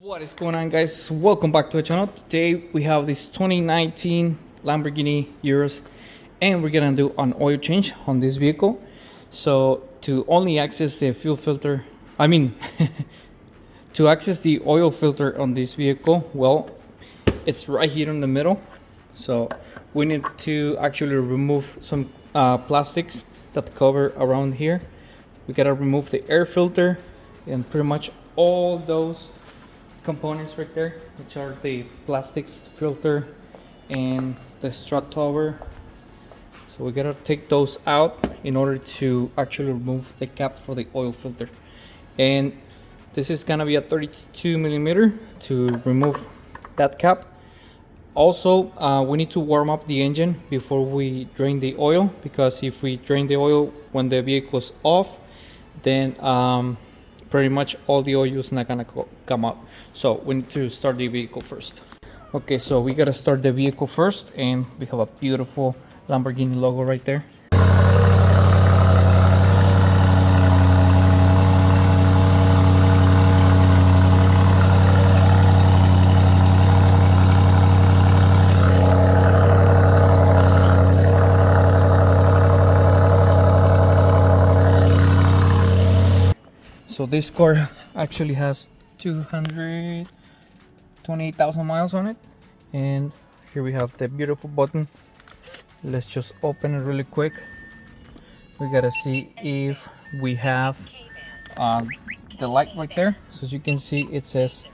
What is going on, guys? Welcome back to the channel. Today we have this 2019 Lamborghini Urus and we're gonna do an oil change on this vehicle. So to only access the fuel filter, to access the oil filter on this vehicle, well, it's right here in the middle. So we need to actually remove some plastics that cover around here. We gotta remove the air filter and pretty much all those components right there, which are the plastics filter and the strut tower. So we gotta take those out in order to actually remove the cap for the oil filter. And this is gonna be a 32 millimeter to remove that cap. Also, we need to warm up the engine before we drain the oil, because if we drain the oil when the vehicle is off, then pretty much all the oil is not gonna come out. So we need to start the vehicle first. Okay, so we gotta start the vehicle first, and we have a beautiful Lamborghini logo right there. So this car actually has 228,000 miles on it, and here we have the beautiful button. Let's just open it really quick. We gotta see if we have the light right there. So as you can see, it says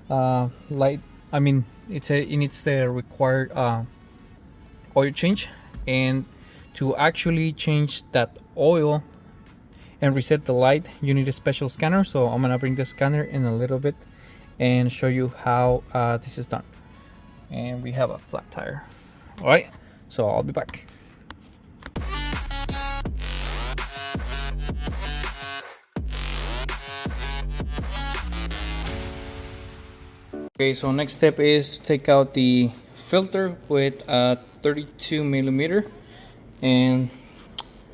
light. It needs the required oil change, and to actually change that oil and reset the light, you need a special scanner. So I'm gonna bring the scanner in a little bit and show you how this is done. And we have a flat tire. All right, so I'll be back. Okay, so next step is to take out the filter with a 32 millimeter, and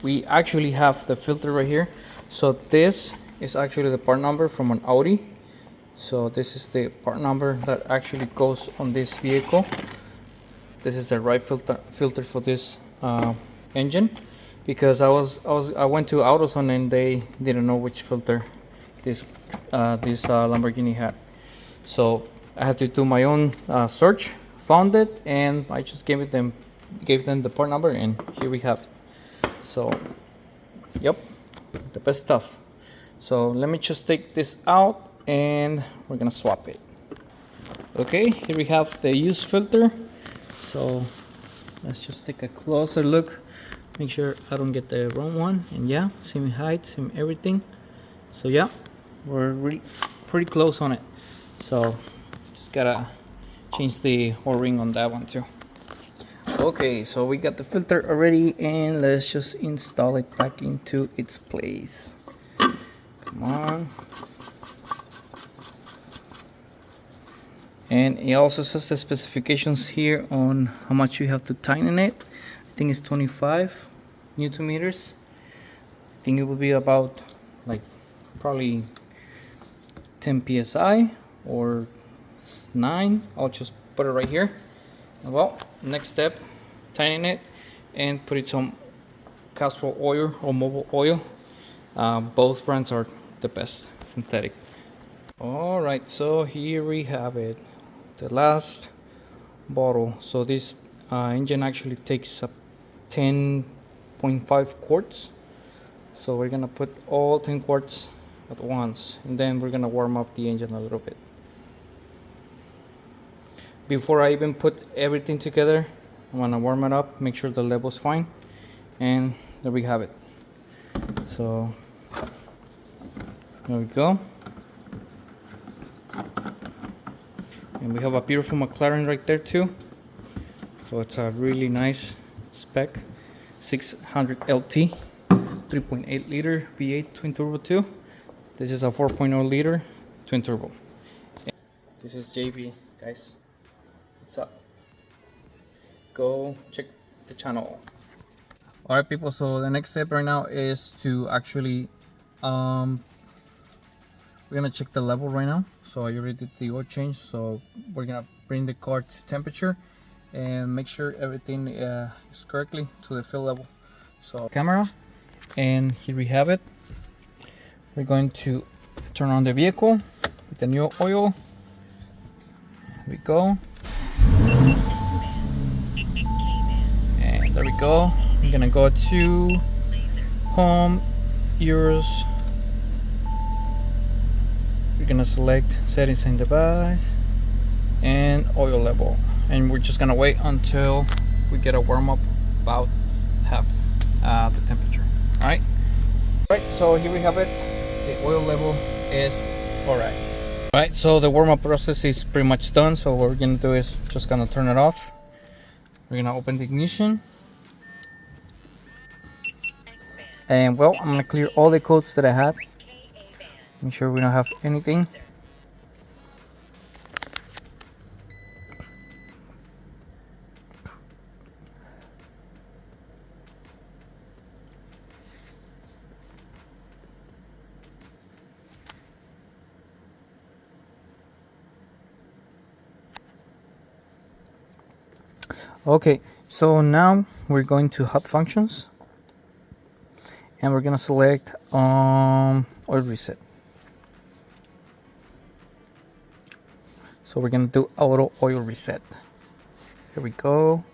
we actually have the filter right here. So this is actually the part number from an Audi. So this is the part number that actually goes on this vehicle. This is the right filter for this engine, because I went to AutoZone and they didn't know which filter this Lamborghini had. So I had to do my own search, found it, and I just gave them the part number, and here we have it. So yep, the best stuff. So let me just take this out and we're gonna swap it. Okay, here we have the used filter. So let's just take a closer look, make sure I don't get the wrong one. And yeah, same height, same everything. So yeah, we're really pretty close on it. So just gotta change the O-ring on that one too. Okay, so we got the filter already, and let's just install it back into its place. Come on. And it also says the specifications here on how much you have to tighten it. I think it's 25 Newton meters. I think it will be about like probably 10 psi or 9. I'll just put it right here. Well, next step, tighten it and put it some castor oil or mobile oil. Both brands are the best, synthetic. All right, so here we have it, the last bottle. So this engine actually takes up 10.5 quarts. So we're gonna put all 10 quarts at once, and then we're gonna warm up the engine a little bit. Before I even put everything together, I'm gonna warm it up, make sure the level's fine, and there we have it. So there we go. And we have a beautiful McLaren right there too. So it's a really nice spec, 600 LT, 3.8 liter V8 twin turbo 2. This is a 4.0 liter twin turbo. This is JB, guys. What's up? Go check the channel. All right, people, so the next step right now is to actually We're gonna check the level right now. So I already did the oil change, so we're gonna bring the car to temperature and make sure everything is correctly to the fill level. So camera, and here we have it. We're going to turn on the vehicle with the new oil. Here we go. And there we go. I'm gonna go to home, Urus. We're gonna select settings and device and oil level, and we're just gonna wait until we get a warm up about half the temperature. All right, so here we have it. The oil level is all right, so the warm-up process is pretty much done. So what we're gonna do is just gonna turn it off. We're gonna open the ignition, and well, I'm gonna clear all the codes that I had. Make sure we don't have anything. Okay, so now we're going to hot functions, and we're gonna select oil reset. So we're gonna do auto oil reset. Here we go,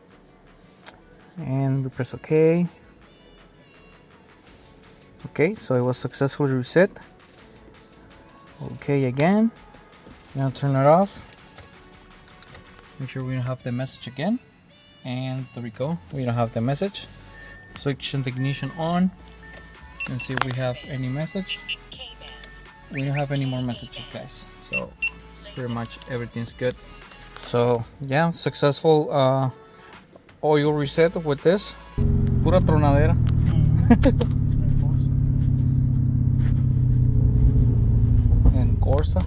and we press OK. Okay, so it was successfully reset. Okay, again. Now turn it off. Make sure we don't have the message again. And there we go, we don't have the message. Switch the ignition on and see if we have any message. We don't have any more messages, guys, so pretty much everything's good. So yeah, successful oil reset with this. Pura tronadera. En Corsa.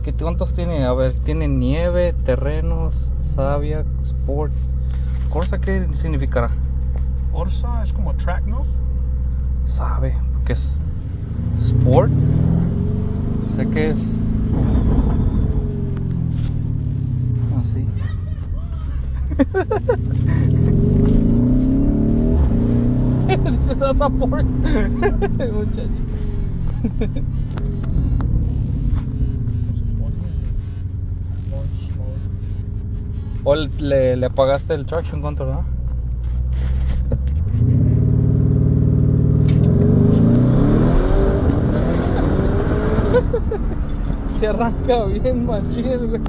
¿Qué cuántos tiene? A ver, tiene nieve, terrenos, savia, sport. Corsa, ¿qué significará? Corsa es como track, ¿no? Sabe, porque es sport. Sé que es así. This is a support. Muchacho. O le apagaste el traction control, ¿no? Se arranca bien machín, güey.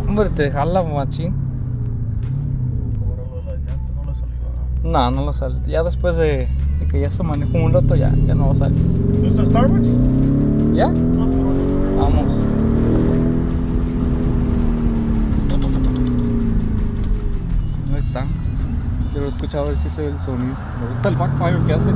Hombre, te jala machín. No le salió nada. No, no lo sale. Ya después de que ya se manejó un rato, ya no va a salir. ¿No está Starbucks? ¿Ya? Vamos. No está. Quiero escuchar a ver si se ve el sonido. Me gusta el backfire que hace. Sí.